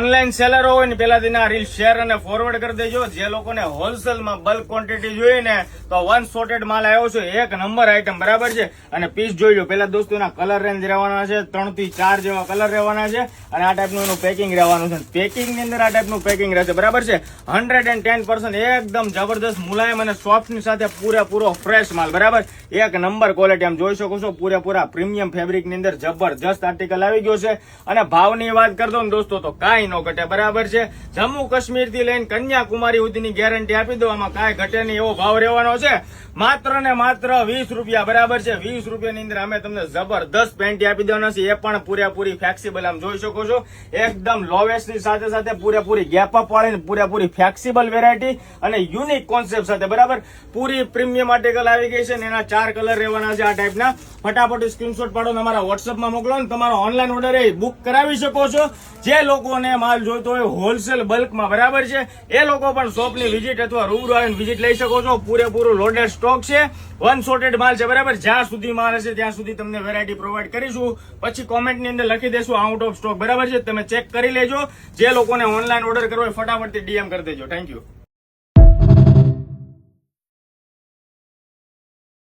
Online સેલરો હોય ને પેલા દિન આ રીલ શેર અને ફોરવર્ડ કરી દેજો. જે લોકોને હોલસેલમાં બલ્ક ક્વોન્ટિટી જોઈએ ને તો વન સોર્ટેડ માલ આવ્યો છે, એક નંબર આઈટમ, બરાબર છે. અને પીસ જોઈ લો. પેલા દોસ્તો એના કલર રેન્જ રહેવાના છે, 3 થી 4 જેવા કલર રહેવાના છે અને આ ટાઈપનું એનું પેકિંગ રહેવાનું છે. પેકિંગ ની અંદર આ ટાઈપનું પેકિંગ રહેશે, બરાબર છે. 110% એકદમ જબરદસ્ત મુલાયમ અને સોફ્ટ ની સાથે પૂરેપૂરો ફ્રેશ માલ, બરાબર. એક નંબર ક્વોલિટી આમ જોઈ શકો છો. પૂરેપૂરા પ્રીમિયમ ફેબ્રિક ની અંદર જબરજસ્ત આર્ટિકલ આવી ગયો છે. અને ભાવની વાત કરી દો ને દોસ્તો તો કાંઈ ન ઘટે, બરાબર છે. જમ્મુ કાશ્મીર થી લઈને કન્યાકુમારી સુધીની ગેરંટી આપી દો, આમાં કાંઈ ઘટે નહીં એવો ભાવ રહેવાનો છે. માત્ર ને માત્ર 20 રૂપિયા, બરાબર છે. 20 રૂપિયાની અંદર અમે તમને જબરદસ્ત પેન્ટી આપી દેવાના છે, એ પણ પૂરેપૂરી ફ્લેક્સિબલ આમ જોઈ શકો છો. એકદમ લોવેસ્ટ ની સાથે સાથે પૂરેપૂરી ગેપ અપ વાળી પૂરેપૂરી ફ્લેક્સિબલ વેરાયટી અને યુનિક કોન્સેપ્ટ સાથે, બરાબર. પૂરી પ્રીમિયમ આર્ટિકલ આવી ગઈ છે ને એના 4 કલર રહેવાના છે આ ટાઈપના. ફટાફટ સ્ક્રીનશોટ પાડો, તમારા વોટ્સઅપમાં મોકલો ને તમારો ઓનલાઈન ઓર્ડર એ બુક કરાવી શકો છો. જે લોકોને માલ જોઈતો હોય હોલસેલ બલ્કમાં, બરાબર છે, એ લોકો પણ શોપની વિઝિટ અથવા રૂબરૂ આવીને વિઝિટ લઈ શકો છો. પૂરેપૂરું લોડેડ સ્ટોક છે, વન સોર્ટેડ માલ છે, બરાબર. જ્યાં સુધી માલ હશે ત્યાં સુધી તમને વેરાયટી પ્રોવાઈડ કરીશું. પછી કોમેન્ટ ની અંદર લખી દેશું આઉટ ઓફ સ્ટોક, બરાબર છે. તમે ચેક કરી લેજો. જે લોકોને ઓનલાઈન ઓર્ડર કરવો હોય ફટાફટથી DM કરી દેજો. Thank you.